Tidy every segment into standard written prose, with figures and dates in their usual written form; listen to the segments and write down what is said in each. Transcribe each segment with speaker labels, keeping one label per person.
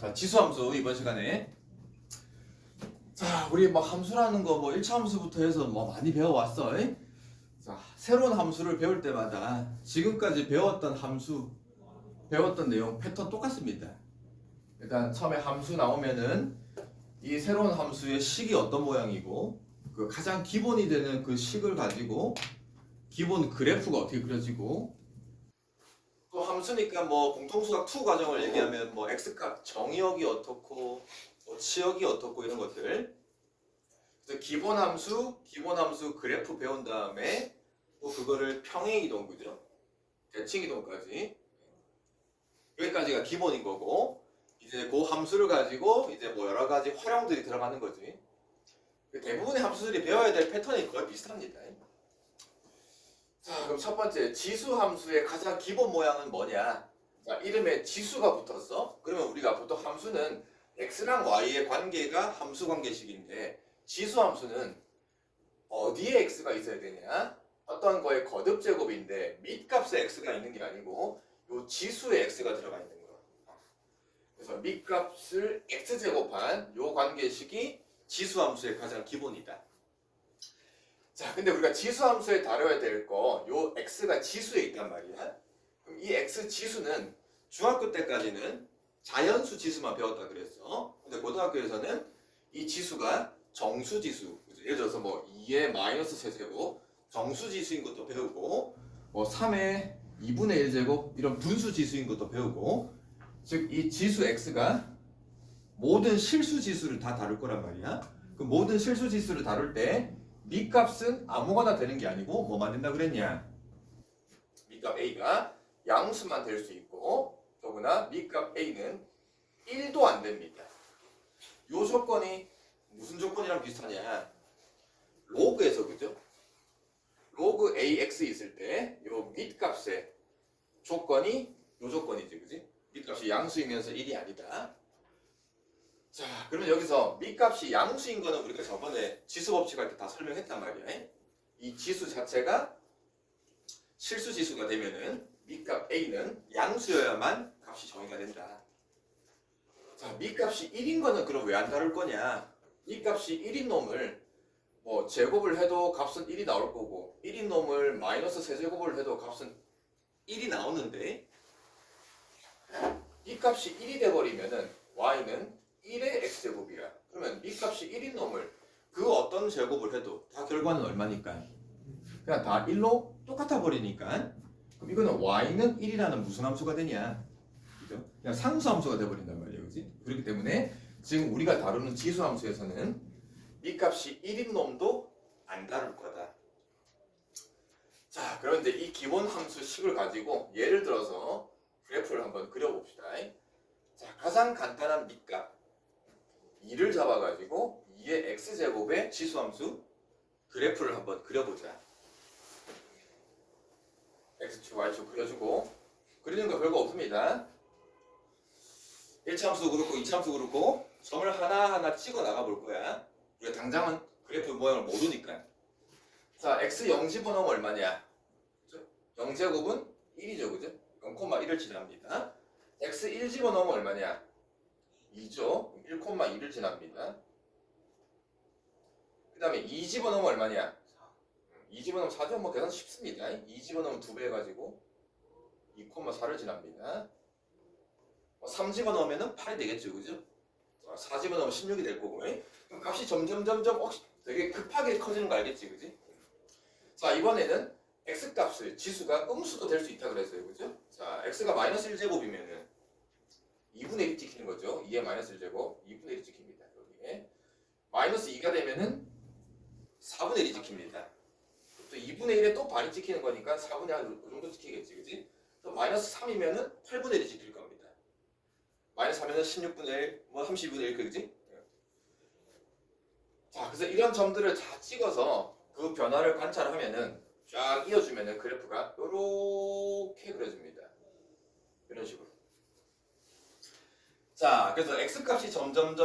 Speaker 1: 자, 지수함수 이번 시간에 자, 우리 뭐 함수라는 거 뭐 1차 함수부터 해서 뭐 많이 배워왔어. 이? 자, 새로운 함수를 배울 때마다 지금까지 배웠던 함수 배웠던 내용 패턴 똑같습니다. 일단 처음에 함수 나오면은 이 새로운 함수의 식이 어떤 모양이고 그 가장 기본이 되는 그 식을 가지고 기본 그래프가 어떻게 그려지고 또 함수니까 뭐 공통수학 2 과정을 얘기하면 뭐 x값 정의역이 어떻고 뭐 치역이 어떻고 이런 것들. 그래서 기본 함수 그래프 배운 다음에 또 그거를 평행 이동 그죠? 대칭 이동까지 여기까지가 기본인 거고 이제 그 함수를 가지고 이제 뭐 여러 가지 활용들이 들어가는 거지. 대부분의 함수들이 배워야 될 패턴이 거의 비슷합니다. 자, 그럼 첫 번째 지수 함수의 가장 기본 모양은 뭐냐? 자, 이름에 지수가 붙었어. 그러면 우리가 보통 함수는 x랑 y의 관계가 함수 관계식인데 지수 함수는 어디에 x가 있어야 되냐? 어떤 거의 거듭 제곱인데 밑값에 x가 있는 게 아니고 요 지수에 x가 들어가 있는 거. 그래서 밑값을 x 제곱한 요 관계식이 지수 함수의 가장 기본이다. 자, 근데 우리가 지수 함수에 다뤄야 될 거, 요 x가 지수에 있단 말이야. 그럼 이 x 지수는 중학교 때까지는 자연수 지수만 배웠다 그랬어. 근데 고등학교에서는 이 지수가 정수 지수, 예를 들어서 뭐 2의 마이너스 세제곱, 정수 지수인 것도 배우고, 뭐 3의 2분의 1 제곱 이런 분수 지수인 것도 배우고, 즉 이 지수 x가 모든 실수 지수를 다 다룰 거란 말이야. 그 모든 실수 지수를 다룰 때 밑값은 아무거나 되는 게 아니고 뭐만 된다 그랬냐? 밑값 a가 양수만 될 수 있고 더구나 밑값 a는 1도 안 됩니다. 요 조건이 무슨 조건이랑 비슷하냐? 로그에서 그죠? 로그 ax 있을 때 요 밑값의 조건이 요 조건이지 그지? 밑값이 양수이면서 1이 아니다. 자, 그러면 여기서 밑값이 양수인 거는 우리가 저번에 지수 법칙 할 때 다 설명했단 말이야. 이 지수 자체가 실수 지수가 되면은 밑값 a는 양수여야만 값이 정의가 된다. 자, 밑값이 1인 거는 그럼 왜 안 다룰 거냐? 밑값이 1인 놈을 뭐 제곱을 해도 값은 1이 나올 거고 1인 놈을 마이너스 세제곱을 해도 값은 1이 나오는데 밑값이 1이 돼버리면은 y는 1의 x제곱이야. 그러면 밑값이 1인 놈을 그 어떤 제곱을 해도 다 결과는 얼마니까? 그냥 다 1로 똑같아 버리니까 그럼 이거는 y는 1이라는 무슨 함수가 되냐? 그죠? 그냥 상수 함수가 돼버린단 말이에요. 그지? 그렇기 때문에 지금 우리가 다루는 지수 함수에서는 밑값이 1인 놈도 안 다룰 거다. 자, 그런데 이 기본 함수 식을 가지고 예를 들어서 그래프를 한번 그려봅시다. 자, 가장 간단한 밑값 2를 잡아가지고 2의 x제곱의 지수함수 그래프를 한번 그려보자. x축, y축 그려주고 그리는 거 별거 없습니다. 1차 함수도 그렇고 2차 함수도 그렇고 점을 하나하나 찍어 나가 볼 거야. 우리가 당장은 그래프 모양을 모르니까. 자, x 0 집어넣으면 얼마냐? 0제곱은 1이죠, 그죠? 0,1을 지납니다. x 1 집어넣으면 얼마냐? 2죠. 1,2를 지납니다. 그 다음에 2 집어넣으면 얼마냐? 2 집어넣으면 4죠. 뭐 계산 쉽습니다. 2 집어넣으면 2배 해가지고 2,4를 지납니다. 3 집어넣으면 8이 되겠죠. 그죠? 4 집어넣으면 16이 될 거고. 그럼 값이 점점 되게 급하게 커지는 거 알겠지. 그지? 자, 이번에는 x값을 지수가 음수도 될 수 있다 그랬어요. 그죠? 자, x가 마이너스 1제곱이면은 2분의 1이 찍히는 거죠. 2의 마이너스 1제곱 2분의 1이 찍힙니다. 여기에 마이너스 2가 되면은 4분의 1이 찍힙니다. 또 2분의 1에 또 반이 찍히는 거니까 4분의 1 정도 찍히겠지. 그지? 또 마이너스 3이면은 8분의 1이 찍힐 겁니다. 마이너스 3이면 16분의 1, 뭐 32분의 1, 그지? 자, 그래서 이런 점들을 다 찍어서 그 변화를 관찰하면은 쫙 이어주면은 그래프가 요렇게 그려집니다. 이런 식으로. 자, 그래서 x값이 점점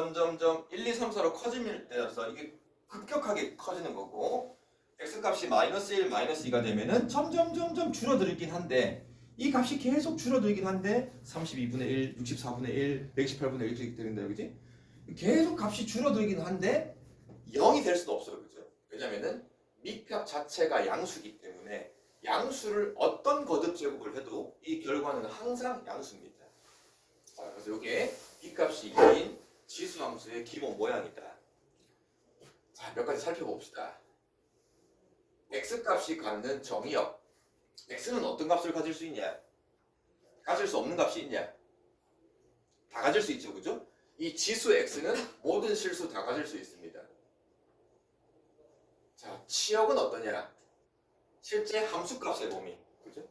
Speaker 1: 1, 2, 3, 4로 커지면 따라서 이게 급격하게 커지는 거고 x값이 마이너스 1, 마이너스 2가 되면은 점점 줄어들긴 한데
Speaker 2: 이 값이 계속 줄어들긴 한데 32분의 1, 64분의 1, 128분의 1 이렇게 된다, 그지? 계속 값이 줄어들긴 한데
Speaker 1: 0이 될 수도 없어요, 그죠? 왜냐면은 밑값 자체가 양수이기 때문에 양수를 어떤 거듭 제곱을 해도 이 결과는 항상 양수입니다. 자, 그래서 이게 밑값이 2인 지수함수의 기본 모양이다. 자, 몇 가지 살펴봅시다. x값이 갖는 정의역. x는 어떤 값을 가질 수 있냐? 가질 수 없는 값이 있냐? 다 가질 수 있죠, 그죠? 이 지수 x는 모든 실수 다 가질 수 있습니다. 자, 치역은 어떠냐? 실제 함수값의 범위, 그죠?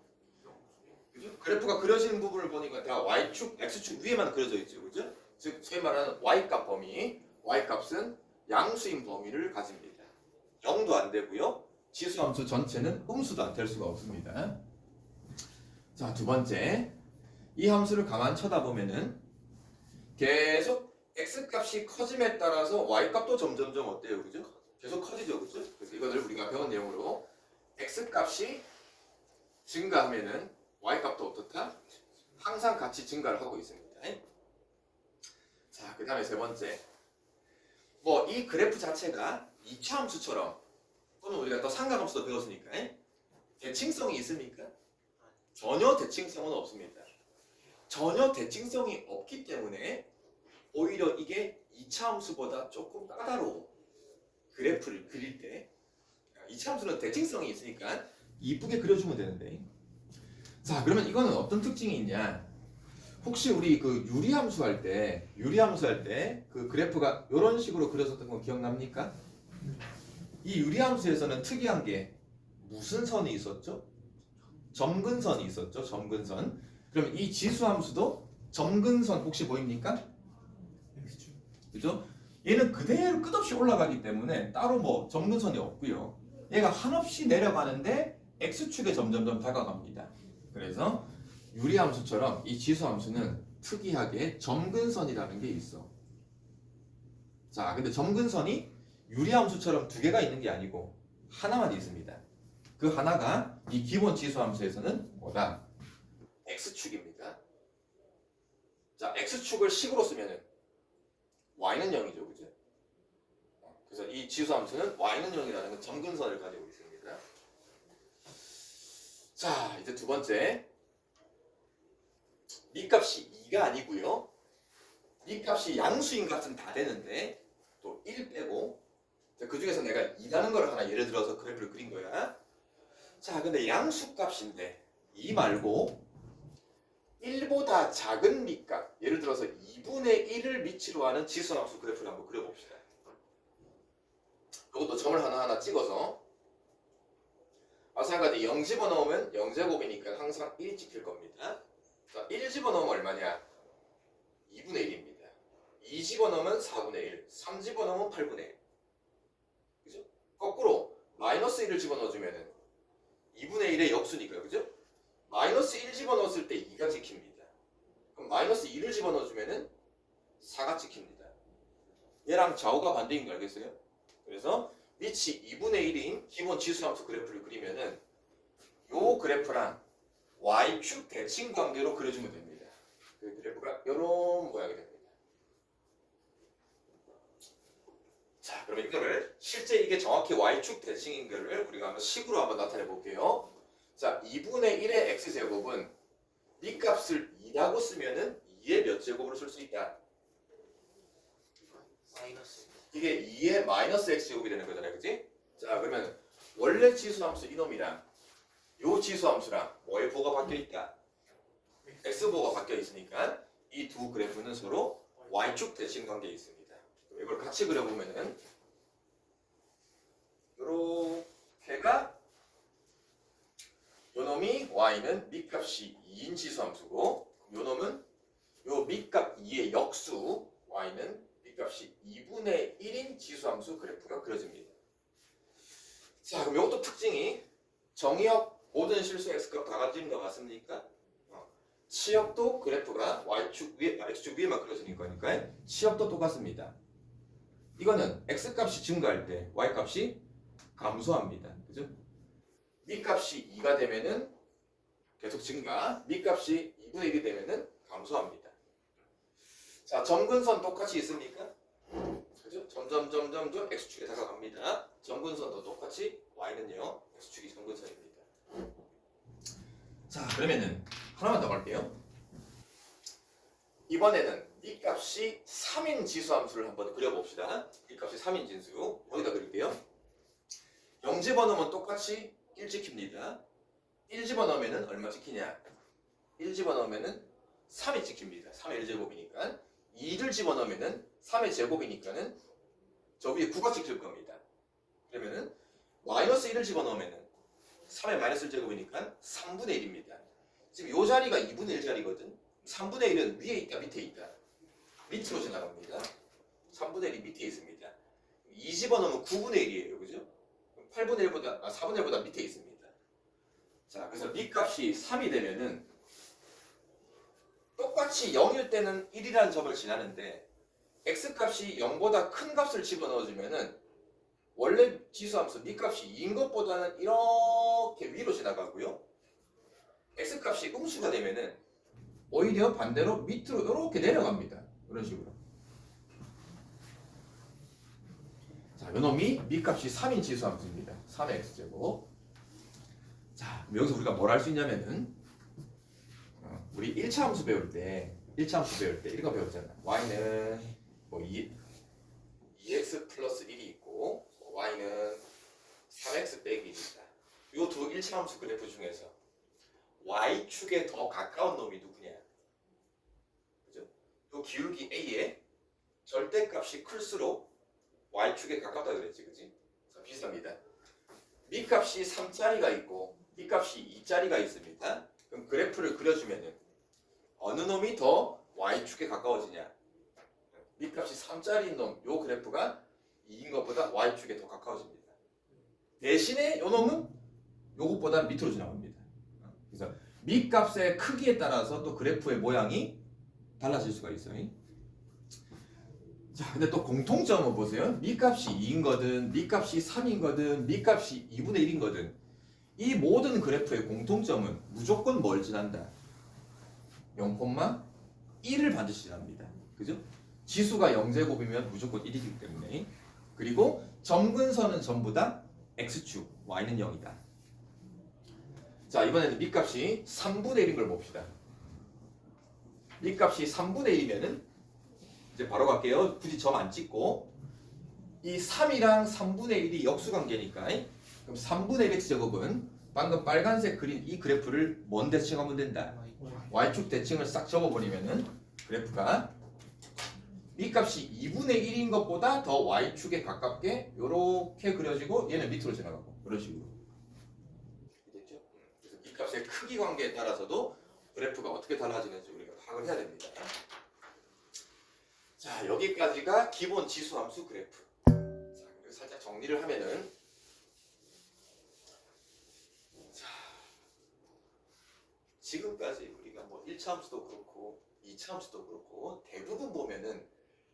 Speaker 1: 그죠? 그래프가 그려지는 부분을 보니까 다 y축, x축 위에만 그려져 있죠, 그죠? 즉, 소위 말하는 y값 범위, y값은 양수인 범위를 가집니다. 0도 안 되고요. 지수함수 전체는 음수도 될 수가 없습니다. 자, 두 번째, 이 함수를 가만 쳐다보면은 계속 x값이 커짐에 따라서 y값도 점점점 어때요, 그죠? 계속 커지죠, 그죠? 그래서 이거를 우리가 배운 내용으로 x값이 증가하면은 y값도 어떻다? 항상 같이 증가를 하고 있습니다. 자, 그 다음에 세 번째, 뭐 이 그래프 자체가 2차 함수처럼 또는 우리가 또 상가함수도 배웠으니까 대칭성이 있습니까? 전혀 대칭성은 없습니다. 전혀 대칭성이 없기 때문에 오히려 이게 2차 함수보다 조금 까다로워. 그래프를 그릴 때 2차 함수는 대칭성이 있으니까 이쁘게 그려주면 되는데. 자, 그러면 이거는 어떤 특징이 있냐? 혹시 우리 그 유리함수 할 때 그 그래프가 이런 식으로 그려졌던 거 기억납니까? 이 유리함수에서는 특이한 게 무슨 선이 있었죠? 점근선이 있었죠. 점근선. 그럼 이 지수함수도 점근선 혹시 보입니까? 그죠? 얘는 그대로 끝없이 올라가기 때문에 따로 뭐 점근선이 없고요. 얘가 한없이 내려가는데 x축에 점점점 다가갑니다. 그래서 유리함수처럼 이 지수함수는 특이하게 점근선이라는 게 있어. 자, 근데 점근선이 유리함수처럼 두 개가 있는 게 아니고 하나만 있습니다. 그 하나가 이 기본 지수함수에서는 뭐다? x축입니다. 자, x축을 식으로 쓰면은 y는 0이죠, 그죠? 그래서 이 지수함수는 y는 0이라는 건 점근선을 가지고 있습니다. 자, 이제 두 번째, 밑값이 2가 아니고요. 밑값이 양수인 값은 다 되는데 또 1 빼고, 그 중에서 내가 2라는 걸 하나 예를 들어서 그래프를 그린 거야. 자, 근데 양수값인데 2 말고 1보다 작은 밑값, 예를 들어서 2분의 1을 밑으로 하는 지수함수 그래프를 한번 그려봅시다. 이것도 점을 하나하나 찍어서 마찬가지 0 집어넣으면 0제곱이니까 항상 1 찍힐 겁니다. 자, 1 집어넣으면 얼마냐? 2분의 1입니다. 2 집어넣으면 4분의 1, 3 집어넣으면 8분의 1. 그죠? 거꾸로 마이너스 1을 집어넣어주면은 2분의 1의 역수니까, 그죠? 마이너스 1 집어넣었을 때 2가 찍힙니다. 그럼 마이너스 2를 집어넣어주면은 4가 찍힙니다. 얘랑 좌우가 반대인 거 알겠어요? 그래서 밑이 2분의 1인 기본 지수함수 그래프를 그리면은 요 그래프랑 y축 대칭 관계로 그려주면 됩니다. 그 그래프가 이런 모양이 됩니다. 자, 그러면 이거를 실제 이게 정확히 y축 대칭인 거를 우리가 한번 식으로 한번 나타내 볼게요. 자, 2분의 1의 x제곱은 밑값을 2라고 쓰면은 2의 몇 제곱으로 쓸 수 있다?
Speaker 3: 마이너스.
Speaker 1: 이게 2의 마이너스 x제곱이 되는 거잖아요, 그치? 자, 그러면 원래 지수함수 이놈이랑 요 지수함수랑 뭐의 보가 바뀌어 있다? x보가 바뀌어 있으니까 이 두 그래프는 서로 y축 대칭 관계에 있습니다. 이걸 같이 그려보면은 요렇게가 요놈이 y는 밑값이 2인 지수함수고 요놈은 요 밑값 2의 역수 y는 밑값이 2분의 1인 지수함수 그래프가 그려집니다. 자, 그럼 이것도 특징이 정의역 모든 실수 x값 다 가지는 거 맞습니까? 치역도 그래프가 y축 위에, x축 위에만 그려지니까 치역도 똑같습니다. 이거는 x값이 증가할 때 y값이 감소합니다. 그죠? 밑값이 2가 되면은 계속 증가, 밑값이 2분의 1이 되면은 감소합니다. 자, 점근선 똑같이 있습니까? 그죠? 점점 x축에 다가갑니다. 점근선도 똑같이 y는요 x축이 점근선입니다. 자, 그러면은 하나만 더 갈게요. 이번에는 밑값이 3인 지수함수를 한번 그려봅시다. 밑값이 3인 진수 여기다 그릴게요. 0 집어넣으면 똑같이 1 찍힙니다. 1 집어넣으면 얼마 찍히냐? 1 집어넣으면 3이 찍힙니다. 3의 1제곱이니까 2를 집어넣으면 3의 제곱이니까는 저 위에 9가 찍힐 겁니다. 그러면은 마이너스 1을 집어넣으면 3의 마이너스 1제곱이니까 3분의 1입니다. 지금 이 자리가 2분의 1 자리거든. 3분의 1은 위에 있다 밑에 있다. 밑으로 지나갑니다. 3분의 1이 밑에 있습니다. 2 집어넣으면 9분의 1이에요. 그죠? 8분의 1보다, 4분의 1보다 밑에 있습니다. 자, 그래서 밑값이 3이 되면은 똑같이 0일 때는 1이라는 점을 지나는데 x값이 0보다 큰 값을 집어넣어주면은 원래 지수함수 밑값이 2인 것보다는 이렇게 위로 지나가고요. x값이 음수가 되면은 오히려 반대로 밑으로 이렇게 내려갑니다. 이런 식으로. 자, 요놈이 밑값이 3인 지수함수입니다. 3의 x제곱. 자, 그럼 여기서 우리가 뭘 할 수 있냐면은 우리 1차 함수 배울 때 이거 배웠잖아. y는 뭐 2x 플러스 1이 있고 y는 3x 빼기 1이다. 이 두 1차 함수 그래프 중에서 y축에 더 가까운 놈이 누구냐? 그죠? 이 기울기 a의 절대값이 클수록 y축에 가깝다 그랬지, 그지? 비슷합니다. 밑값이 3짜리가 있고 밑값이 2짜리가 있습니다. 그럼 그래프를 그려주면은 어느 놈이 더 y축에 가까워지냐? 밑값이 3짜리인 놈, 요 그래프가 2인 것보다 y축에 더 가까워집니다. 대신에 요 놈은 요것보다 밑으로 지나갑니다. 그래서 밑값의 크기에 따라서 또 그래프의 모양이 달라질 수가 있어요. 자, 근데 또 공통점은 보세요. 밑값이 2인 거든, 밑값이 3인 거든, 밑값이 2분의 1인 거든 이 모든 그래프의 공통점은 무조건 뭘 지난다? 0,1을 반드시 지납니다. 그죠? 지수가 0제곱이면 무조건 1이기 때문에. 그리고 점근선은 전부 다 x축, y는 0이다. 자, 이번에는 밑값이 3분의 1인 걸 봅시다. 밑값이 3분의 1이면은 이제 바로 갈게요. 굳이 점 안 찍고 이 3이랑 3분의 1이 역수관계니까 그럼 3분의 1 x제곱은 방금 빨간색 그린 이 그래프를 뭔 대칭하면 된다? y축 대칭을 싹 접어버리면은 그래프가 밑값이 2분의 1인 것보다 더 y축에 가깝게 이렇게 그려지고 얘는 밑으로 지나가고 이런 식으로 됐죠? 그래서 밑값의 크기 관계에 따라서도 그래프가 어떻게 달라지는지 우리가 파악을 해야 됩니다. 자, 여기까지가 기본 지수함수 그래프. 자, 그리고 살짝 정리를 하면은 자, 지금까지 우리가 뭐 1차 함수도 그렇고 2차 함수도 그렇고 대부분 보면은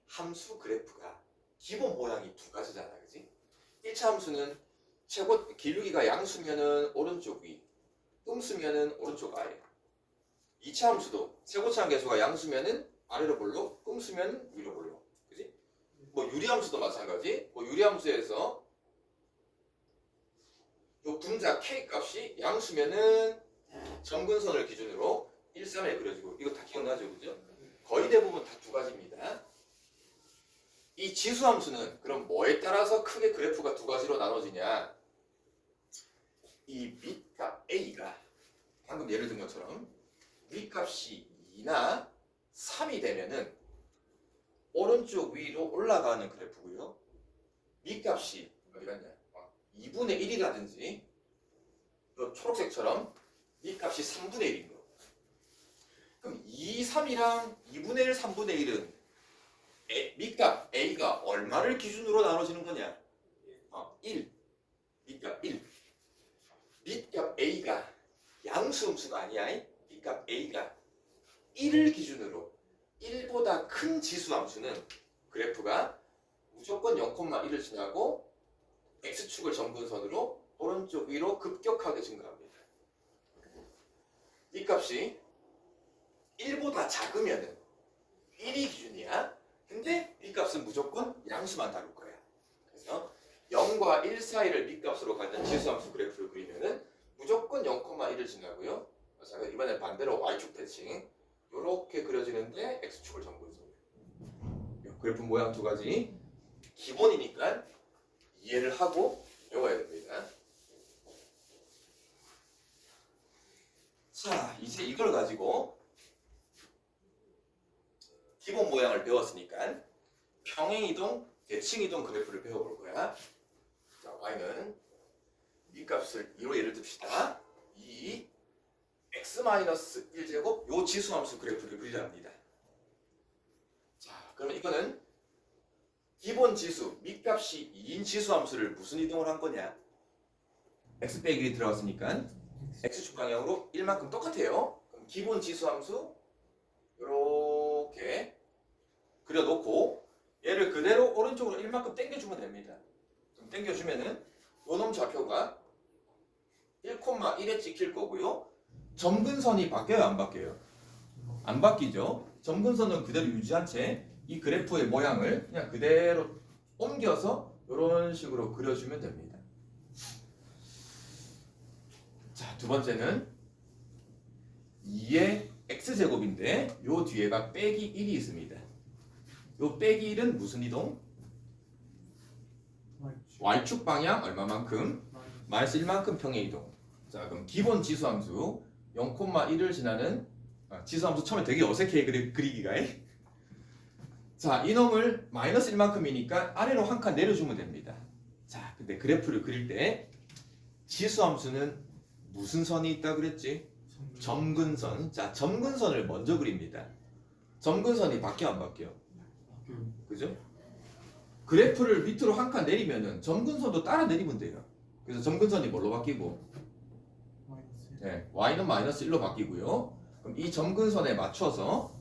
Speaker 1: 함수 그래프가 기본 모양이 두 가지잖아, 그지? 1차 함수는 최고 기울기가 양수면은 오른쪽 위, 음수면은 오른쪽 아래. 2차 함수도 최고차항 계수가 양수면은 아래로 볼록, 음수면 위로 볼록, 그지? 뭐 유리함수도 마찬가지. 뭐 유리함수에서 요 분자 k 값이 양수면은 점근선을 기준으로 1, 3에 그려지고 이거 다 기억나죠, 그죠? 거의 대부분 다 두 가지입니다. 이 지수함수는 그럼 뭐에 따라서 크게 그래프가 두 가지로 나눠지냐? 이 밑값 a가 방금 예를 든 것처럼 밑값이 2나 3이 되면은 오른쪽 위로 올라가는 그래프고요. 밑값이 어디 갔냐? 2분의 1이라든지 또 초록색처럼 밑값이 3분의 1인 거. 그럼 2, 3이랑 2분의 1, 3분의 1은 밑값 A가 얼마를 기준으로 나눠지는 거냐? 1. 밑값 1. 밑값 A가 양수음수가 아니야. 밑값 A가 1을 기준으로 1보다 큰 지수함수는 그래프가 무조건 0,1을 지나고 X축을 점근선으로 오른쪽 위로 급격하게 증가합니다. 이 값이 1보다 작으면은 1이 기준이야. 근데 이 값은 무조건 양수만 다룰 거야. 그래서 0과 1 사이를 밑값으로 갖는 지수함수 그래프를 그리면은 무조건 0,1을 지나고요. 자, 이번엔 반대로 y축 대칭 이렇게 그려지는데 x축을 정분선. 그래프 모양 두 가지 기본이니까 이해를 하고 외워야 됩니다. 자, 이제 이걸 가지고 기본 모양을 배웠으니까 평행이동, 대칭이동 그래프를 배워볼 거야. 자, y는 이 값을 2로 예를 듭시다. 2 x-1제곱 요 지수함수 그래프를 그리랍니다. 자, 그러면 이거는 기본 지수, 밑값이 2인 지수함수를 무슨 이동을 한 거냐? x 빼기 1이 들어갔으니까 x축 방향으로 1만큼 똑같아요. 그럼 기본 지수함수 이렇게 그려놓고 얘를 그대로 오른쪽으로 1만큼 당겨주면 됩니다. 그럼 당겨주면은 요놈 좌표가 1,1에 찍힐 거고요. 점근선이 바뀌어요, 안 바뀌어요? 안 바뀌죠. 점근선은 그대로 유지한 채 이 그래프의 모양을 그냥 그대로 옮겨서 이런 식으로 그려주면 됩니다. 자, 두 번째는 2의 x제곱인데 요 뒤에가 빼기 1이 있습니다. 요 빼기 1은 무슨 이동? y축 방향 얼마만큼? 마이너스 1만큼 평행 이동. 자, 그럼 기본 지수함수 0,1을 지나는 지수함수 처음에 되게 어색해 그리기가. 자, 이놈을 마이너스 1만큼이니까 아래로 한 칸 내려주면 됩니다. 자, 근데 그래프를 그릴 때 지수함수는 무슨 선이 있다 그랬지? 점근선. 자, 점근선을 먼저 그립니다. 점근선이 바뀌어 안 바뀌어? 그죠? 그래프를 밑으로 한 칸 내리면은 점근선도 따라 내리면 돼요. 그래서 점근선이 뭘로 바뀌고? 네, y는 마이너스 1로 바뀌고요. 그럼 이 점근선에 맞춰서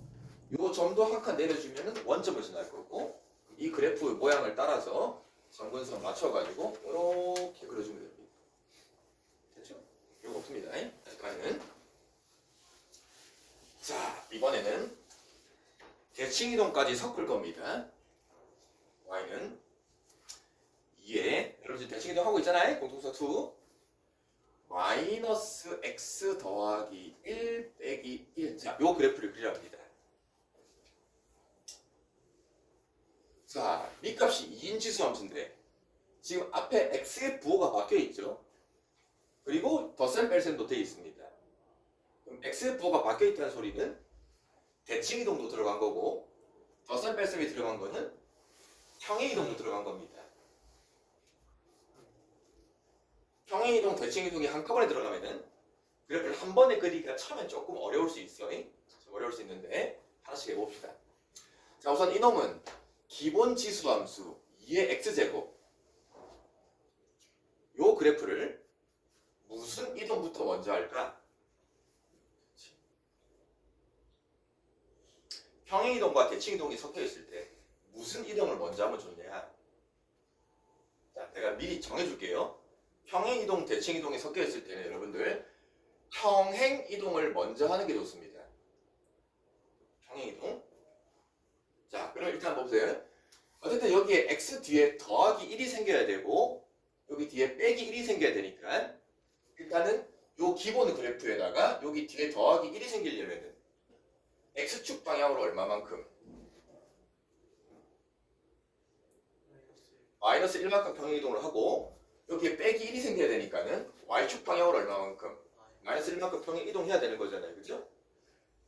Speaker 1: 요 점도 한 칸 내려주면은 원점을 지날 거고, 이 그래프 모양을 따라서 점근선 맞춰가지고 이렇게 그려주면 됩니다. 됐죠? 이거 없습니다. 여기까지는. 자, 이번에는 대칭이동까지 섞을 겁니다. y는 2에 여러분 지금 대칭이동 하고 있잖아요. 공통수 2 마이너스 x 더하기 1 빼기 1. 자, 요 그래프를 그리랍니다. 자, 밑값이 2인 지수함수인데 지금 앞에 x의 부호가 바뀌어 있죠. 그리고 덧셈 뺄셈도 되어 있습니다. 그럼 x의 부호가 바뀌어 있다는 소리는 대칭이동도 들어간 거고 덧셈 뺄셈이 들어간 거는 평행이동도 들어간 겁니다. 평행이동, 대칭이동이 한꺼번에 들어가면은 그래프를 한 번에 그리기가 처음엔 조금 어려울 수 있어요. 어려울 수 있는데 하나씩 해봅시다. 자, 우선 이놈은 기본 지수함수 2의 x제곱 요 그래프를 무슨 이동부터 먼저 할까? 평행이동과 대칭이동이 섞여 있을 때 무슨 이동을 먼저 하면 좋냐? 자, 내가 미리 정해줄게요. 평행이동, 대칭이동이 섞여 있을 때는 여러분들 평행이동을 먼저 하는 게 좋습니다. 평행이동. 자, 그럼 일단 보세요. 어쨌든 여기에 x 뒤에 더하기 1이 생겨야 되고 여기 뒤에 빼기 1이 생겨야 되니까 일단은 요 기본 그래프에다가 여기 뒤에 더하기 1이 생기려면은 x축 방향으로 얼마만큼? 마이너스 1만큼 평행이동을 하고 여기에 빼기 1이 생겨야 되니까는 y축 방향으로 얼마만큼? 마이너스 1만큼 평행이동해야 되는 거잖아요. 그죠?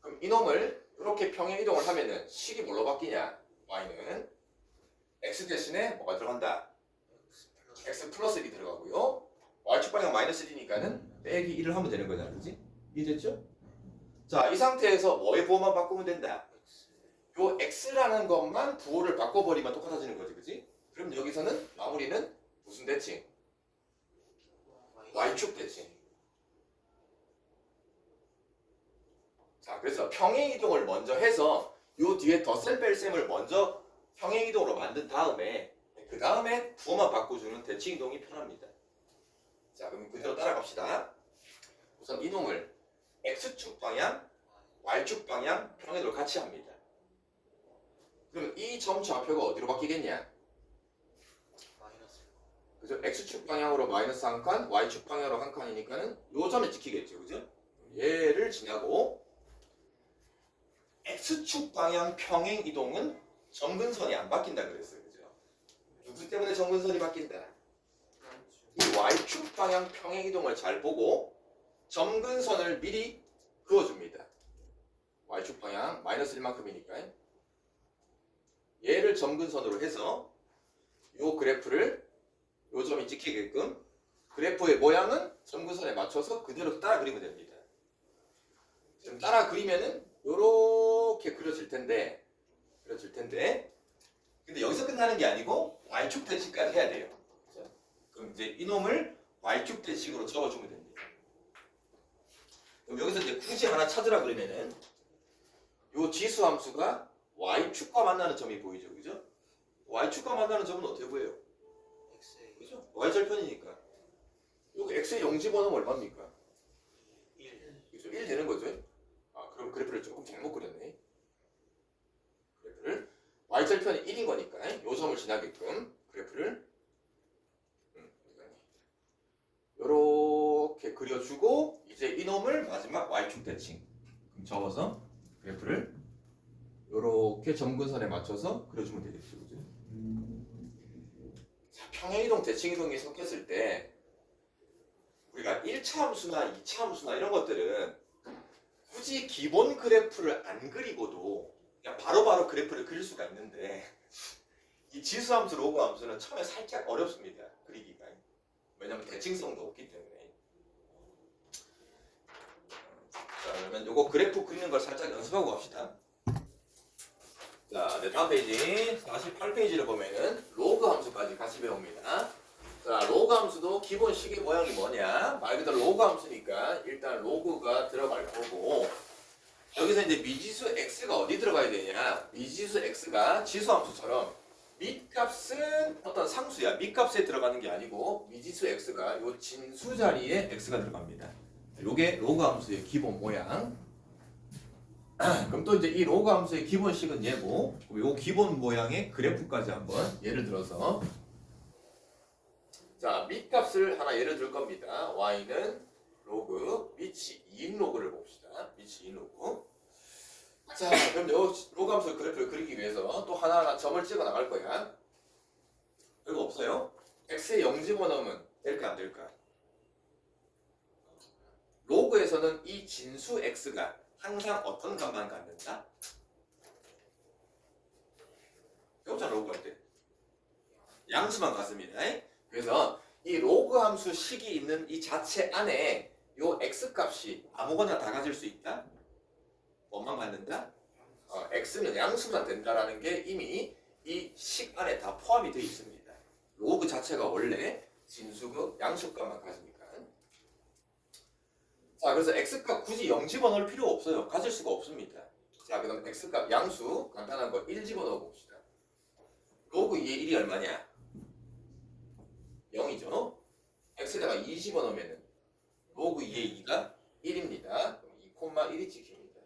Speaker 1: 그럼 이놈을 이렇게 평행이동을 하면은 식이 뭘로 바뀌냐? y는 x 대신에 뭐가 들어간다? x 플러스 1이 들어가고요. y축 방향 마이너스 1이니까는 빼기 1을 하면 되는 거잖아요. 그지? 이해됐죠? 자, 이 상태에서 뭐의 부호만 바꾸면 된다? 요 x라는 것만 부호를 바꿔버리면 똑같아지는 거지. 그지? 그럼 여기서는 마무리는 무슨 대칭? y축 대칭. 자, 그래서 평행이동을 먼저 해서 요 뒤에 덧셈 뺄셈을 먼저 평행이동으로 만든 다음에 그 다음에 부호만 바꿔주는 대칭이동이 편합니다. 자, 그럼 그대로 따라갑시다. 우선 이놈을 x축 방향, y축 방향 평행으로 같이 합니다. 그럼 이 점 좌표가 어디로 바뀌겠냐? 그죠? x축 방향으로 마이너스 한 칸, y축 방향으로 한 칸이니까는 요 점이 찍히겠죠, 그죠? 얘를 지나고 x축 방향 평행 이동은 점근선이 안 바뀐다 그랬어요, 그죠? 누구 때문에 점근선이 바뀐다? 이 y축 방향 평행 이동을 잘 보고 점근선을 미리 그어줍니다. y축 방향 마이너스 1만큼이니까 얘를 점근선으로 해서 요 그래프를 요 점이 찍히게끔 그래프의 모양은 점근선에 맞춰서 그대로 따라 그리면 됩니다. 지금 따라 그리면은 요렇게 그려질 텐데 근데 여기서 끝나는 게 아니고 y축 대칭까지 해야 돼요. 그럼 이제 이놈을 y축 대칭으로 적어주면 됩니다. 그럼 여기서 이제 굳이 하나 찾으라 그러면은 요 지수 함수가 y축과 만나는 점이 보이죠, 그죠? y축과 만나는 점은 어떻게 보여요? 그죠? y절편이니까. 여기 x의 0 집어넣으면 얼마입니까?
Speaker 3: 1.
Speaker 1: 그죠? 1 되는 거죠? 아, 그럼 그래프를 조금 잘못 그렸네. 그래프를 y절편이 1인 거니까 요 점을 지나게끔 그래프를 요렇게 그려주고 이제 이놈을 마지막 y축 대칭 접어서 그래프를 요렇게 점근선에 맞춰서 그려주면 되겠죠, 그죠? 자, 평행이동, 대칭이동이 섞였을 때 우리가 1차 함수나 2차 함수나 이런 것들은 굳이 기본 그래프를 안 그리고도 그냥 바로바로 그래프를 그릴 수가 있는데 이 지수 함수, 로그 함수는 처음에 살짝 어렵습니다, 그리기가. 왜냐면 대칭성도 없기 때문에. 자, 그러면 요거 그래프 그리는 걸 살짝 연습하고 갑시다. 자, 네, 다음 페이지 48페이지를 보면은 로그 함수까지 같이 배웁니다. 자, 로그 함수도 기본 식의 모양이 뭐냐? 말 그대로 로그 함수니까 일단 로그가 들어갈 거고 여기서 이제 미지수 x가 어디 들어가야 되냐? 미지수 x가 지수 함수처럼 밑값은 어떤 상수야. 밑값에 들어가는 게 아니고 미지수 x가 요 진수 자리에 x가 들어갑니다. 요게 로그 함수의 기본 모양. 그럼 또 이제 이 로그 함수의 기본식은 얘고 요 기본 모양의 그래프까지 한번 예를 들어서 자, 밑값을 하나 예를 들 겁니다. y는 로그 밑이 2인 로그를 봅시다. 밑이 2인 로그. 자, 그럼 요 로그 함수 그래프를 그리기 위해서 또 하나하나 점을 찍어 나갈 거야. 별거 없어요. x에 0 집어넣으면 될까 안 될까? 로그에서는 이 진수 x가 항상 어떤 값만 갖는다? 배웠잖아, 로그 할 때. 양수만 갖습니다. 그래서 이 로그 함수 식이 있는 이 자체 안에 요 x 값이 아무거나 다 가질 수 있다? 뭐만 갖는다? x는 양수만 된다라는 게 이미 이 식 안에 다 포함이 되어 있습니다. 로그 자체가 원래 진수고 양수값만 가지니까. 자, 그래서 x값 굳이 0 집어넣을 필요 없어요. 가질 수가 없습니다. 자, 그럼 x값 양수 간단한 거 1 집어넣어 봅시다. 로그 2의 1이 얼마냐? 0이죠. x에다가 2 집어넣으면 로그 2의 2가 1입니다. 2,1이 찍힙니다.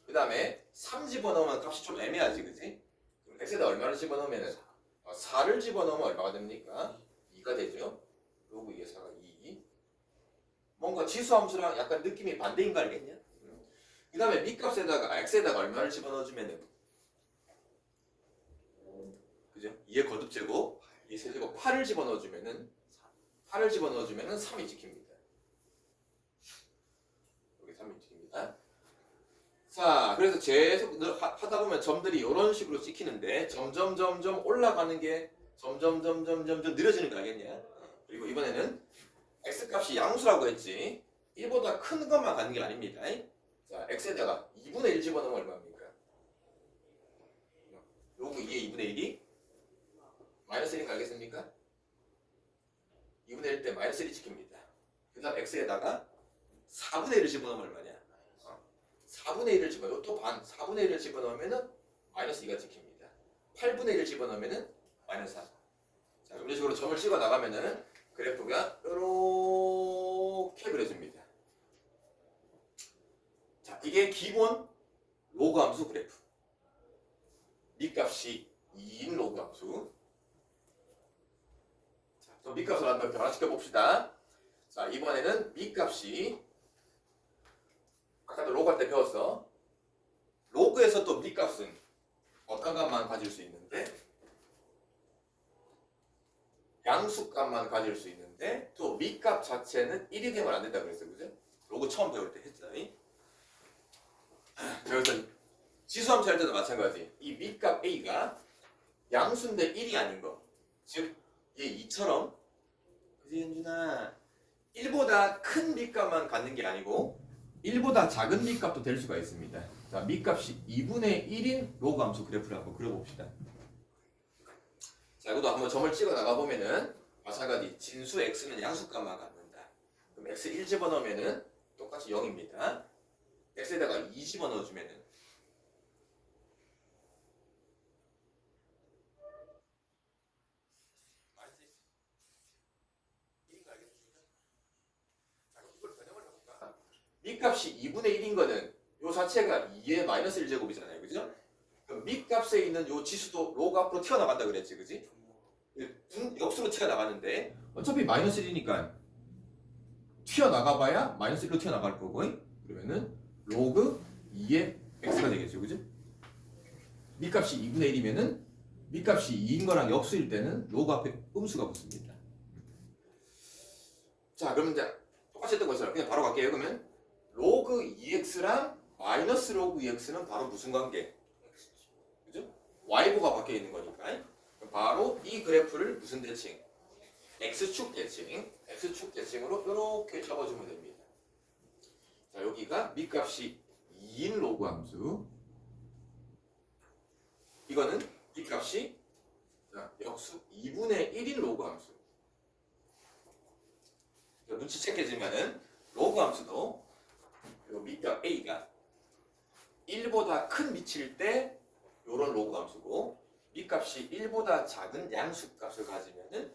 Speaker 1: 그 다음에 3 집어넣으면 값이 좀 애매하지, 그지? 그럼 x에다 얼마를 집어넣으면 4를 집어넣으면 얼마가 됩니까? 2가 되죠. 로그 2의 4가 2. 뭔가 지수함수랑 약간 느낌이 반대인 거 알겠냐? 그 다음에 밑값에다가 x에다가 얼마를 집어넣어주면은 그죠? 2의 거듭제곱 2의 세제곱 8을 집어넣어주면은 3이 찍힙니다. 여기 3이 찍힙니다. 자, 그래서 계속 하다 보면 점들이 이런 식으로 찍히는데 점점 올라가는 게 점점 느려지는 거 알겠냐? 그리고 이번에는 x값이 양수라고 했지 1보다 큰 것만 가는 게 아닙니다. 자, x에다가 2분의 1 집어넣으면 얼마입니까? 로그 2의 2분의 1이 마이너스 1인 거 알겠습니까? 2분의 1 때 마이너스 1이 찍힙니다. 그 다음 x에다가 4분의 1을 집어넣으면 얼마냐? 4분의 1을 집어넣으면 또 반 4분의 1을 집어넣으면 마이너스 2가 찍힙니다. 8분의 1을 집어넣으면 마이너스 4. 자, 이런 식으로 점을 찍어 나가면은 그래프가 이렇게 그려집니다. 이게 기본 로그 함수 그래프. 밑값이 2인 로그 함수. 자, 또 밑값을 한번 변화시켜 봅시다. 자, 이번에는 밑값이 아까도 로그 할 때 배웠어. 로그에서 또 밑값은 어떤 값만 가질 수 있는데 양수값만 가질 수 있는데 또 밑값 자체는 1이 되면 안 된다 그랬어요. 그죠? 로그 처음 배울 때 했죠. 그래서 지수함수 할 때도 마찬가지. 이 밑값 A가 양수인데 1이 아닌 거. 즉, 얘 2처럼 그지 현준아 1보다 큰 밑값만 갖는 게 아니고 1보다 작은 밑값도 될 수가 있습니다. 자, 밑값이 2분의 1인 로그 함수 그래프를 한번 그려봅시다. 자, 이것도 한번 점을 찍어 나가보면은 마찬가지 진수 x는 양수값만 갖는다. 그럼 x 1 집어넣으면은 똑같이 0입니다. x에다가 2 집어넣어주면은 밑값이 2분의 1인 거는 요 자체가 2의 마이너스 1제곱이잖아요. 그죠? 그럼 밑값에 있는 요 지수도 로그 앞으로 튀어나간다 그랬지. 그지? 역수로 튀어나가는데 어차피 마이너스 1이니까 튀어나가봐야 마이너스 1로 튀어나갈 거고 그러면은 로그 2의 x가 되겠죠. 그죠? 밑값이 2분의 1이면은 밑값이 2인 거랑 역수일 때는 로그 앞에 음수가 붙습니다. 자, 그러면 이제 똑같이 했던 것처럼 그냥 바로 갈게요. 그러면 로그 2x랑 마이너스 로그 2x는 바로 무슨 관계? 그죠? y보가 바뀌어 있는 거니까 그럼 바로 이 그래프를 무슨 대칭? x축 대칭. x축 대칭으로 이렇게 접어주면 됩니다. 자, 여기가 밑값이 2인 로그 함수. 이거는 밑값이 역수 2분의 1인 로그 함수. 눈치채게지만은 로그 함수도 요 밑값 a가 1보다 큰 밑일 때 요런 로그 함수고 밑값이 1보다 작은 양수값을 가지면은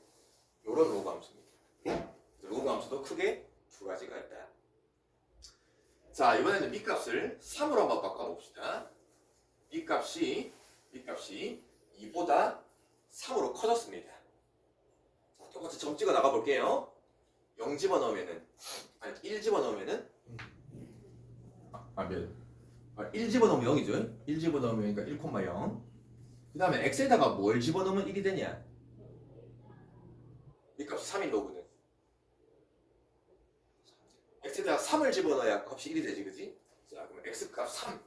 Speaker 1: 요런 로그 함수입니다. 로그 함수도 크게 두 가지가 있다. 자, 이번에는 밑값을 3으로 한번 바꿔봅시다. 밑값이 2보다 3으로 커졌습니다. 자, 똑같이 점 찍어 나가 볼게요. 0 집어넣으면은 1 집어넣으면은 1 집어넣으면 0이죠. 1 집어넣으면 그러니까 1,0. 그 다음에 x에다가 뭘 집어넣으면 1이 되냐? 밑값이 3인 로그는 x에다가 3을 집어넣어야 값이 1이 되지. 그지? 자, 그럼 x값 3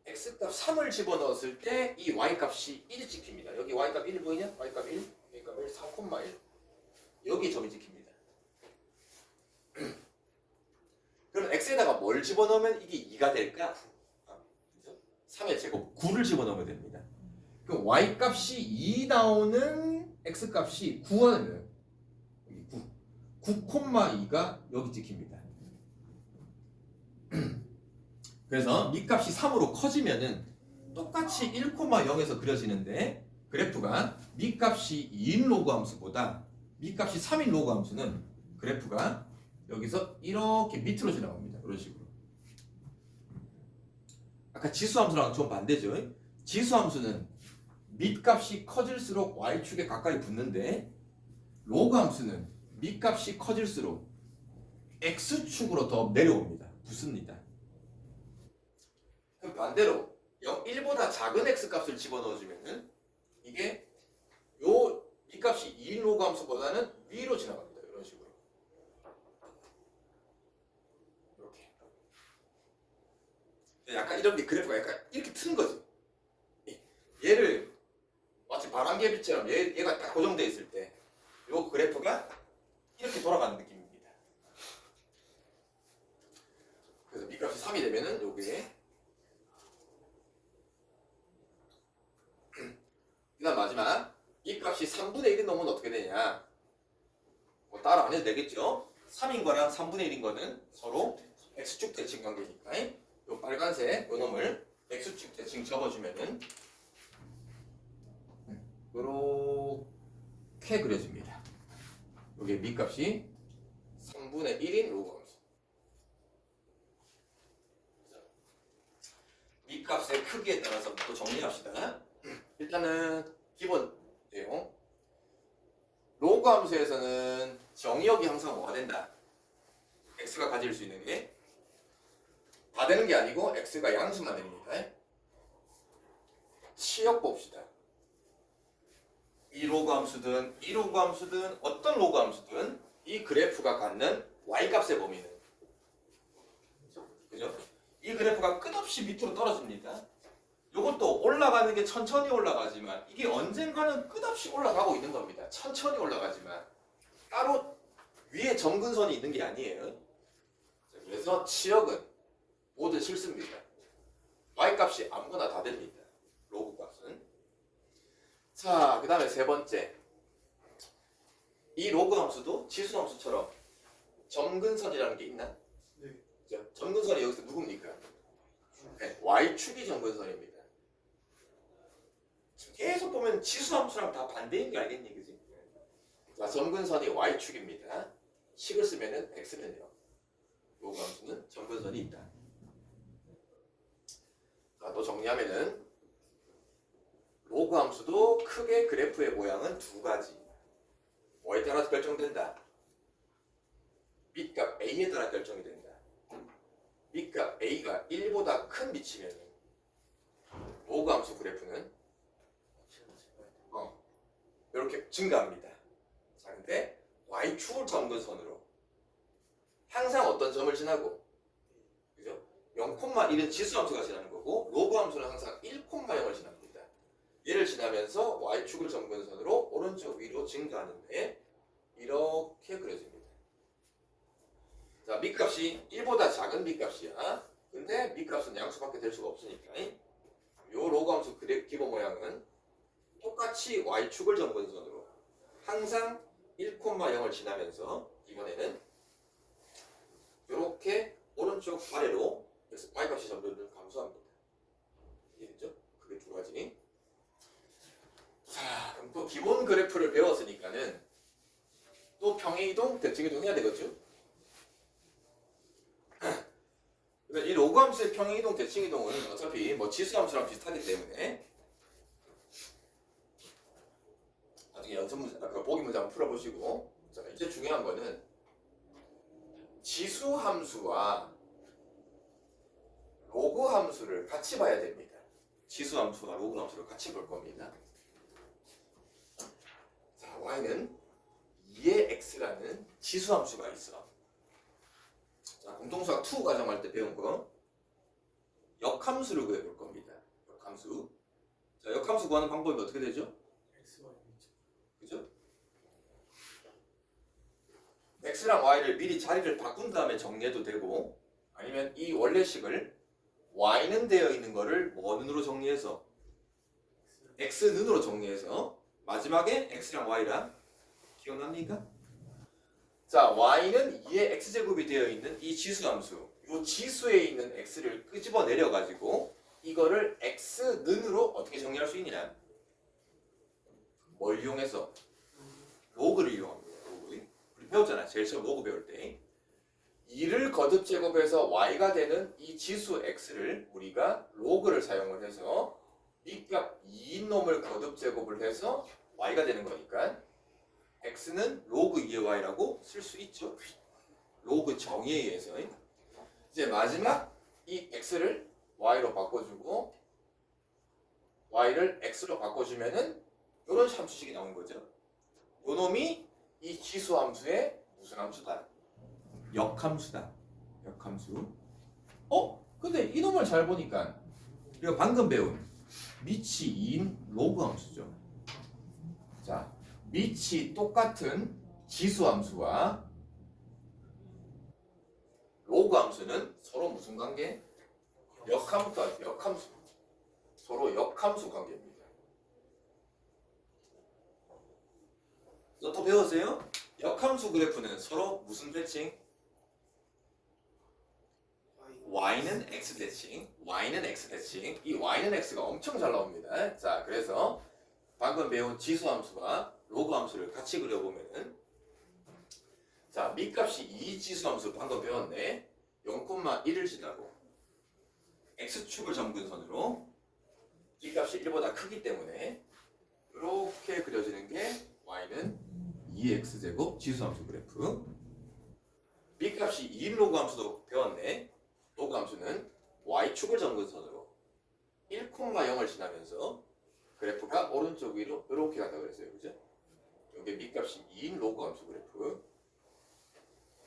Speaker 1: x값 3을 집어넣었을 때 이 y값이 1이 찍힙니다. 여기 y값 1 보이냐? y값 1 y값 1 4,1 여기 점이 찍힙니다. 그럼 x에다가 뭘 집어넣으면 이게 2가 될까? 3의 제곱 9를 집어넣으면 됩니다. 그럼 y값이 2 나오는 x값이 9는 9,2가 여기 찍힙니다. 그래서 밑값이 3으로 커지면은 똑같이 1,0에서 그려지는데 그래프가 밑값이 2인 로그 함수보다 밑값이 3인 로그 함수는 그래프가 여기서 이렇게 밑으로 지나갑니다. 이런 식으로. 아까 지수함수랑 좀 반대죠. 지수함수는 밑값이 커질수록 y축에 가까이 붙는데 로그 함수는 밑값이 커질수록 x축으로 더 내려옵니다. 붙습니다. 그럼 반대로 1보다 작은 x값을 집어넣어주면은 이게 요 밑값이 2인 로그 함수보다는 위로 지나갑니다. 이런 식으로. 이렇게. 약간 이런 그래프가 약간 이렇게 트는 거지. 얘를 마치 바람개비처럼 얘가 딱 고정되어 있을 때 요 그래프가 이렇게 돌아가는 느낌입니다. 그래서 밑값이 3이 되면은 요게 그다음 마지막 밑값이 3분의 1이 넘으면 어떻게 되냐? 뭐 따라 안 해도 되겠죠? 3인 거랑 3분의 1인 거는 서로 x축 대칭 관계니까 요 빨간색 요 놈을 x축 대칭 접어주면은 요렇게 그려집니다. 요게 밑값이 3분의 1인 로그 함수. 크기에 따라서 또 정리합시다. 일단은 기본 내용. 로그 함수에서는 정의역이 항상 뭐가 된다? x가 가질 수 있는 게 다 되는 게 아니고 x가 양수만 됩니다. 치역 봅시다. 이 로그 함수든 이 로그 함수든 어떤 로그 함수든 이 그래프가 갖는 y값의 범위는, 그죠? 이 그래프가 끝없이 밑으로 떨어집니다. 이것도 올라가는 게 천천히 올라가지만 이게 언젠가는 끝없이 올라가고 있는 겁니다. 천천히 올라가지만 따로 위에 점근선이 있는 게 아니에요. 그래서 치역은 모두 실수입니다. y값이 아무거나 다 됩니다. 로그 값은. 자, 그 다음에 세 번째. 이 로그 함수도 지수 함수처럼 점근선이라는 게 있나?
Speaker 3: 네.
Speaker 1: 그죠? 점근선이 여기서 누굽니까? 네, y축이 점근선입니다. 계속 보면 지수 함수랑 다 반대인 게 알겠니? 그지? 자, 점근선이 y축입니다. 식을 쓰면은 x는요. 로그 함수는 점근선이 있다. 자, 또 정리하면은 로그 함수도 크게 그래프의 모양은 두 가지. 뭐에 따라서 결정된다? 밑값 a에 따라 결정이 된다. 밑값 a가 1보다 큰 미치면 로그 함수 그래프는 이렇게 증가합니다. 자, 근데 y축을 점근선으로 항상 어떤 점을 지나고, 그죠? 0,1은 지수 함수가 지나는 거고 로그 함수는 항상 1,0을 지납니다. 얘를 지나면서 y축을 점근선으로 오른쪽 위로 증가하는데 이렇게 그려집니다. 자, 밑값이 1보다 작은 밑값이야. 근데 밑값은 양수밖에 될 수가 없으니까 이 로그 함수 기본 모양은 똑같이 y축을 점근선으로 항상 1,0을 지나면서 이번에는 이렇게 오른쪽 아래로 y값이 점점 감소합니다. 이해됐죠? 그게 두 가지. 자, 그럼 또 기본 그래프를 배웠으니까는 또 평행이동, 대칭이동 해야 되겠죠? 그러니까 이 로그 함수의 평행이동, 대칭이동은 어차피 뭐 지수 함수랑 비슷하기 때문에 나중에 연습 문제, 아까 보기 문제 한번 풀어보시고. 자, 이제 중요한 거는 지수 함수와 로그 함수를 같이 봐야 됩니다. 지수 함수와 로그 함수를 같이 볼 겁니다. 자, y는 2의 x라는 지수 함수가 있어. 자, 공통수학 2 과정할 때 배운 거 역함수를 구해볼 겁니다. 역함수. 자, 역함수 구하는 방법이 어떻게 되죠? 그죠? x랑 y를 미리 자리를 바꾼 다음에 정리해도 되고, 아니면 이 원래식을 y는 되어 있는 거를 뭐는으로 정리해서 x는으로 정리해서 마지막에 x랑 y랑 기억납니까? 자, y는 2의 x제곱이 되어 있는 이 지수함수, 이 지수에 있는 x를 끄집어 내려 가지고 이거를 x는으로 어떻게 정리할 수 있느냐? 뭘 이용해서? 로그를 이용합니다. 로그. 우리 배웠잖아. 제일 처음 로그 배울 때 2를 거듭 제곱해서 y가 되는 이 지수 x를 우리가 로그를 사용을 해서 밑값 2인 놈을 거듭 제곱을 해서 y가 되는 거니까 x는 로그 2의 y라고 쓸 수 있죠. 로그 정의에 의해서. 이제 마지막 이 x를 y로 바꿔주고 y를 x로 바꿔주면은 이런 함수식이 나온 거죠. 요 놈이 이 지수 함수의 무슨 함수다? 역함수다. 역함수. 근데 이 놈을 잘 보니까 우리가 방금 배운 밑이 2인 로그 함수죠. 자, 밑이 똑같은 지수 함수와 로그 함수는 서로 무슨 관계? 역함수, 역함수. 서로 역함수 관계입니다. 또 배웠어요? 역함수 그래프는 서로 무슨 대칭? y는 x 대칭, y는 x 대칭. 이 y는 x가 엄청 잘 나옵니다. 자, 그래서 방금 배운 지수 함수와 로그 함수를 같이 그려보면은, 자, 밑값이 2 지수 함수 방금 배웠네. 0,1을 지나고 x축을 점근선으로 B값이 1보다 크기 때문에 이렇게 그려지는 게 y는 2x제곱 지수함수 그래프. B값이 2인 로그 함수도 배웠네. 로그 함수는 y축을 점근선으로 1,0을 지나면서 그래프가 오른쪽 위로 이렇게 간다 그랬어요. 그죠? 이게 B값이 2인 로그 함수 그래프.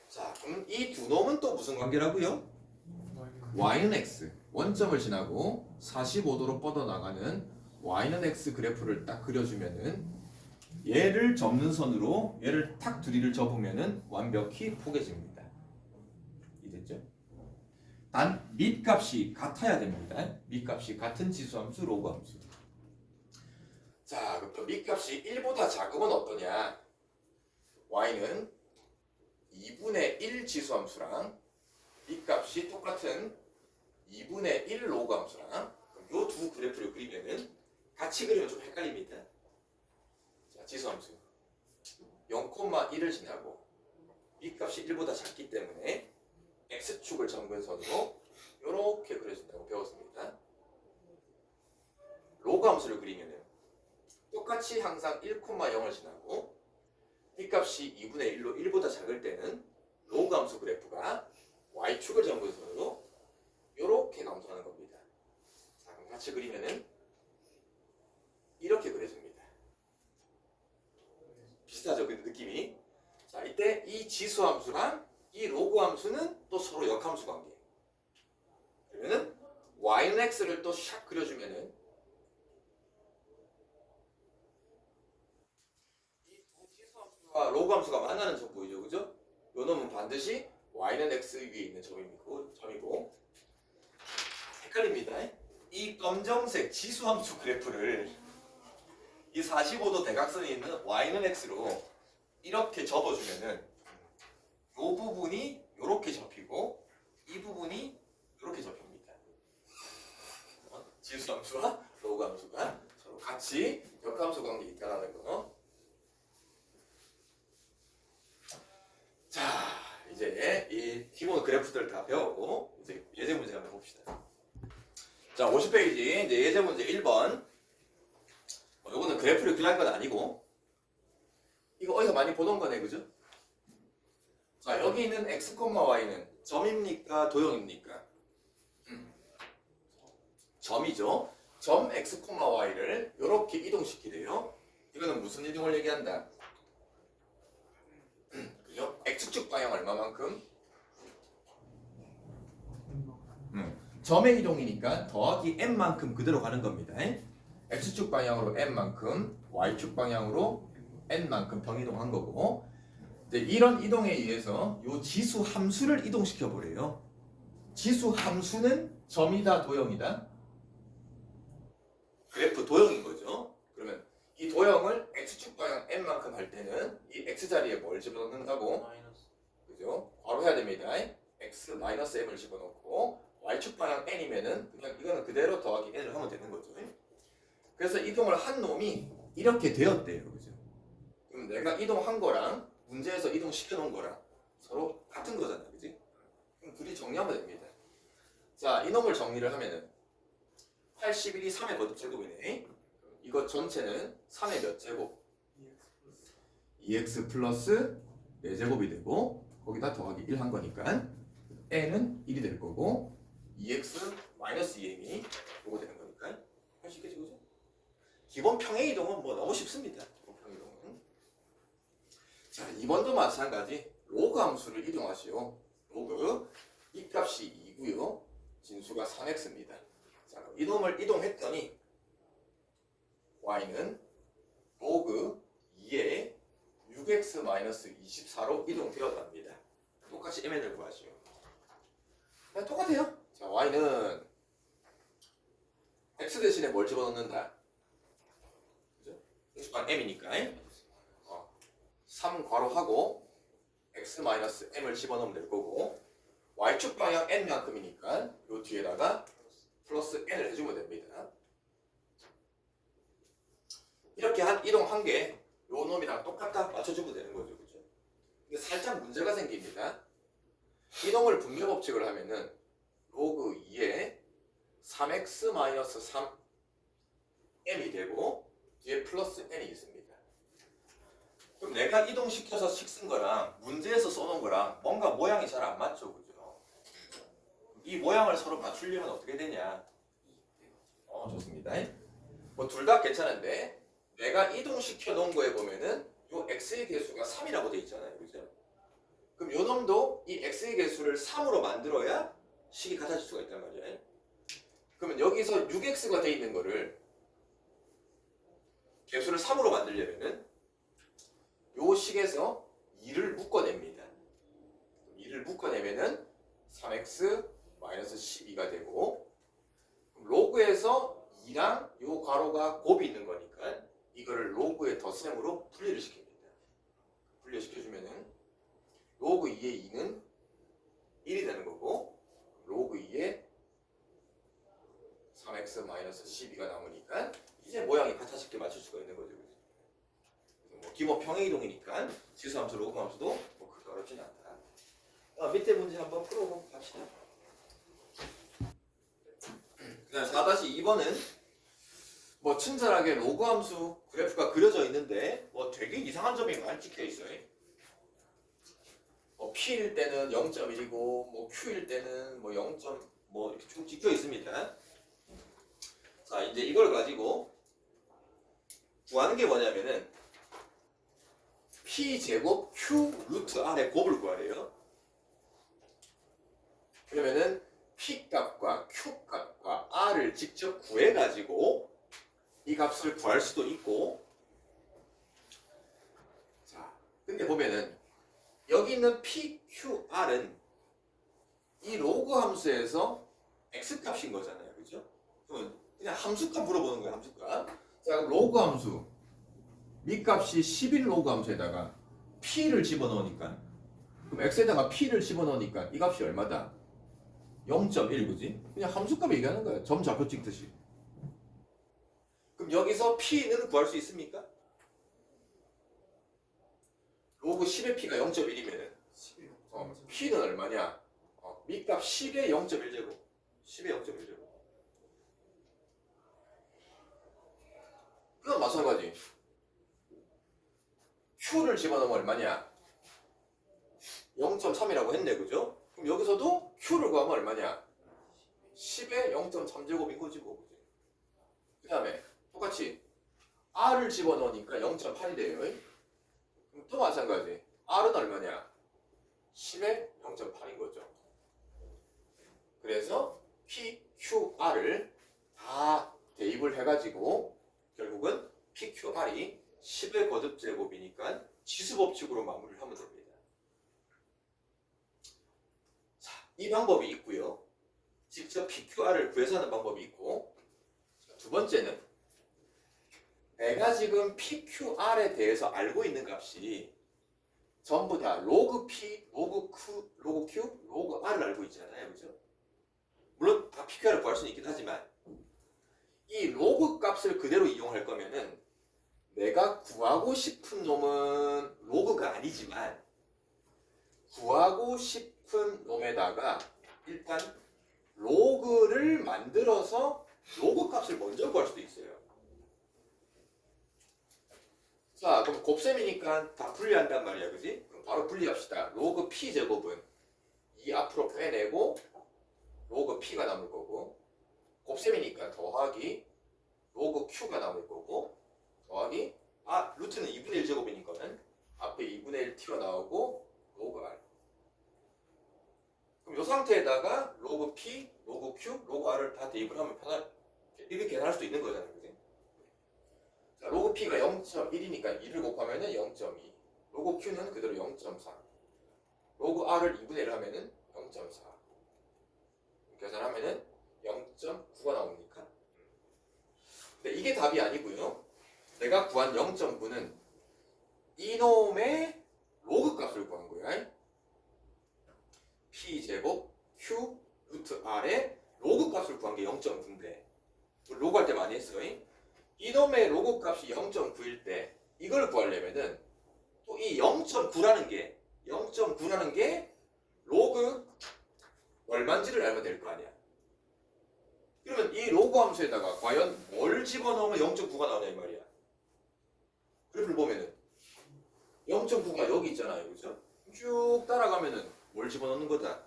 Speaker 1: 자, 그럼 이 두 놈은 또 무슨 관계라고요? y는 x, 원점을 지나고 45도로 뻗어나가는 y는 x 그래프를 딱 그려주면은 얘를 접는 선으로 얘를 탁 둘이를 접으면은 완벽히 포개집니다. 이해됐죠? 단 밑값이 같아야 됩니다. 밑값이 같은 지수함수 로그 함수. 자, 그럼 밑값이 1보다 작으면 어떠냐? y는 2분의 1 지수함수랑 밑값이 똑같은 2분의 1 로그 함수랑 요 두 그래프를 그리면은 같이 그리면 좀 헷갈립니다. 자, 지수함수 0,1을 지나고 밑값이 1보다 작기 때문에 x축을 점근선으로 이렇게 그려진다고 배웠습니다. 로그 함수를 그리면은 똑같이 항상 1,0을 지나고 B값이 2분의 1로 1보다 작을 때는 로그 함수 그래프가 y축을 점근선으로 이렇게 감소하는 겁니다. 자, 그럼 같이 그리면은 이렇게 그려집니다. 비슷하죠? 그 느낌이. 자, 이때 이 지수 함수랑 이 로그 함수는 또 서로 역함수 관계. 그러면은 y는 x를 또 샥 그려주면은 로그 함수가 만나는 점 보이죠, 그죠? 요 놈은 반드시 y는 x 위에 있는 점이고 헷갈립니다. 이 검정색 지수함수 그래프를 이 45도 대각선이 있는 y는 x로 이렇게 접어주면은 요 부분이 요렇게 접히고 이 부분이 요렇게 접힙니다. 지수함수와 로그 함수가 서로 같이 역함수 관계에 있다는 거. 자, 이제 이 기본 그래프들 다 배웠고 이제 예제 문제 한번 봅시다. 자, 50페이지 이제 예제 문제 1번. 요거는 그래프를 그리는 건 아니고 이거 어디서 많이 보던 거네, 그죠? 자, 여기 있는 x, y는 점입니까, 도형입니까? 점이죠. 점 x, y를 이렇게 이동시키래요. 이거는 무슨 이동을 얘기한다? 그죠? x축 방향 얼마만큼? 점의 이동이니까 더하기 n만큼 그대로 가는 겁니다. x축 방향으로 n만큼, y축 방향으로 n만큼 평이동한 거고, 이제 이런 이동에 의해서 요 지수 함수를 이동시켜 보래요. 지수 함수는 점이다, 도형이다? 그래프 도형인 거죠. 그러면 이 도형을 x축 방향 n만큼 할 때는 이 x 자리에 뭘 집어넣는다고? 그죠? 바로 해야 됩니다. x 마이너스 m을 집어넣고 y축 방향 n이면은 그냥 이거는 그대로 더하기 n을 하면 되는 거죠. 그래서 이동을 한 놈이 이렇게 되었대요. 그죠? 그럼 내가 이동한 거랑 문제에서 이동시켜 놓은 거랑 서로 같은 거잖아. 그지? 그럼 둘이 정리하면 됩니다. 자, 이놈을 정리를 하면은 81이 3의 몇 제곱이네. 이거 전체는 3의 몇 제곱? 2x 플러스 4제곱이 되고 거기다 더하기 1 한 거니까 n은 1이 될 거고 2x 마이너스 2m이 요거 되는 거니까 할 수 있겠지, 그죠? 기본 평행 이동은 뭐 너무 쉽습니다. 기본 평행 이동은. 자, 2번도 마찬가지. 로그 함수를 이동하시오. 로그 이 값이 2고요. 진수가 3x입니다. 자, 그럼 이놈을 이동했더니 y는 로그 2에 6x 마이너스 24로 이동되었답니다. 똑같이 mn을 구하시오. 그냥 똑같아요. 자, y는 x 대신에 뭘 집어넣는다? 그죠? x반 m이니까 3 괄호하고 x 마이너스 m을 집어넣으면 될 거고 y축 방향 n만큼이니까 요 뒤에다가 플러스 n을 해주면 됩니다. 이렇게 한 이동 한 개, 요 놈이랑 똑같다 맞춰주면 되는 거죠, 그죠? 근데 살짝 문제가 생깁니다. 이동을 분배 법칙을 하면은 로그 2에 3x 마이너스 3 0이 되고 뒤에 플러스 n이 있습니다. 그럼 내가 이동시켜서 식 쓴 거랑 문제에서 써놓은 거랑 뭔가 모양이 잘 안 맞죠, 그죠? 이 모양을 서로 맞추려면 어떻게 되냐? 좋습니다. 뭐 둘 다 괜찮은데 내가 이동시켜 놓은 거에 보면은 요 x의 개수가 3이라고 돼 있잖아요, 그죠? 그럼 요 놈도 이 x의 개수를 3으로 만들어야 식이 같아질 수가 있단 말이에요. 그러면 여기서 6x가 돼 있는 거를 개수를 3으로 만들려면은 요 식에서 2를 묶어냅니다. 2를 묶어내면은 3x 12가 되고 로그에서 2랑 요 괄호가 곱이 있는 거니까 이거를 로그의 덧셈으로 분리를 시킵니다. 분리시켜주면은 로그 2의 2는 1이 되는 거고 로그 2의 3x 12가 남으니까 이제 모양이 같아지게 맞출 수가 있는 거죠. 뭐 기본 평행이동이니까 지수함수, 로그함수도 뭐 그렇게 어렵지는 않다. 밑에 문제 한번 풀어보고 갑시다. 그다음 4-2번은 뭐 친절하게 로그함수 그래프가 그려져 있는데 뭐 되게 이상한 점이 많이 찍혀 있어요. 뭐 P일 때는 0.1이고 뭐 Q일 때는 뭐 0. 뭐 이렇게 쭉 찍혀 있습니다. 자, 이제 이걸 가지고 구하는 게 뭐냐면은 P 제곱 Q 루트 R의 곱을 구하래요. 그러면은 P 값과 Q 값과 R을 직접 구해가지고 이 값을 구할 수도 있고, 자, 근데 보면은 여기 있는 P, Q, R은 이 로그 함수에서 X 값인 거잖아요, 그죠? 그러면 그냥 함수값 물어보는 거예요, 함수값. 자, 그럼 로그 함수 밑값이 11 로그 함수에다가 P를 집어넣으니까, 그럼 X에다가 P를 집어넣으니까 이 값이 얼마다? 0.1, 그지? 그냥 함수값 얘기하는 거야. 점 좌표 찍듯이. 그럼 여기서 P는 구할 수 있습니까? 로그 10의 P가 0.1이면은 P는 얼마냐? 밑값 10의 0.1제곱. 10의 0.1제곱. 그건 마찬가지. Q를 집어넣으면 얼마냐? 0.3이라고 했네, 그죠? 그럼 여기서도 Q를 구하면 얼마냐? 10의 0.3제곱인 거지, 뭐. 그 다음에 똑같이 R을 집어넣으니까 0.8이 돼요. 그럼 또 마찬가지. R은 얼마냐? 10의 0.8인 거죠. 그래서 P, Q, R을 다 대입을 해가지고 결국은 P, Q, R이 10의 거듭제곱이니까 지수법칙으로 마무리를 하면 됩니다. 자, 이 방법이 있고요. 직접 PQR을 구해서 하는 방법이 있고, 두 번째는 내가 지금 PQR에 대해서 알고 있는 값이 전부 다 로그 P, 로그 Q, 로그 R을 알고 있잖아요, 그죠? 물론 다 PQR을 구할 수는 있긴 하지만 이 로그 값을 그대로 이용할 거면은 내가 구하고 싶은 놈은 로그가 아니지만 구하고 싶은 놈에다가 일단 로그를 만들어서 로그 값을 먼저 구할 수도 있어요. 자, 그럼 곱셈이니까 다 분리한단 말이야, 그지? 그럼 바로 분리합시다. 로그 P 제곱은 2 앞으로 빼내고 로그 P가 남을 거고, 곱셈이니까 더하기 로그 Q가 남을 거고, 더하기 루트는 2분의 1 제곱이니까는 앞에 2분의 1 튀어나오고 로그 R. 그럼 이 상태에다가 로그 P, 로그 Q, 로그 R을 다 대입을 하면 이렇게 계산할 수도 있는 거잖아요, 그지? 자, 로그 P가 0.1이니까 2를 곱하면은 0.2. 로그 Q는 그대로 0.3. 로그 R을 2분의 1 하면은 0.4. 계산하면은 0.9가 나오니까. 근데 이게 답이 아니고요. 내가 구한 0.9는 이놈의 로그 값을 구한 거야. P 제곱 Q 루트 R의 로그 값을 구한 게 0.9인데 로그 할 때 많이 했어요. 이놈의 로그 값이 0.9일 때 이걸 구하려면은 또 이 0.9라는 게 로그 얼마인지를 알면 될 거 아니야. 그러면 이 로그 함수에다가 과연 뭘 집어넣으면 0.9가 나오냐 이 말이야. 그래프를 보면은 0.9가 여기 있잖아요, 그죠? 쭉 따라가면은 뭘 집어넣는 거다?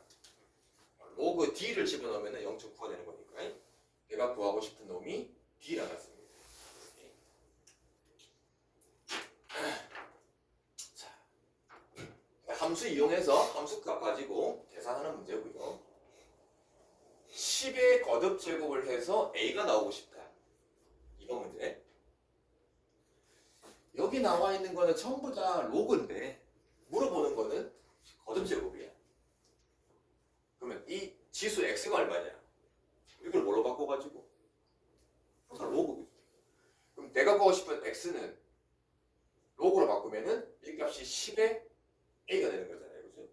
Speaker 1: 로그 D를 집어넣으면 0.9가 되는 거니까 내가 구하고 싶은 놈이 D라 같습니다. 자, 함수 이용해서 함수값 가지고 계산하는 문제고요. 10의 거듭 제곱을 해서 A가 나오고 싶다. 이거 문제. 여기 나와 있는 거는 전부 다 로그인데 물어보는 거는 거듭 제곱이야. 그러면 이 지수 x가 얼마냐? 이걸 뭘로 바꿔가지고? 다 로그겠지. 그럼 내가 구하고 싶은 x는 로그로 바꾸면은 이 값이 10의 a가 되는 거잖아요, 그죠?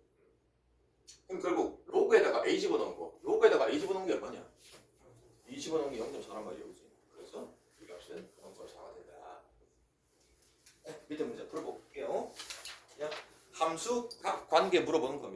Speaker 1: 그럼 결국 로그에다가 a 집어넣은 거, 로그에다가 a 집어넣은 게 얼마냐? 2 집어넣은 게 0.4란 말이야, 그지? 그래서 이 값은 0.4가 된다. 밑에 문제 풀어볼게요. 그냥 함수 값 관계 물어보는 겁니다.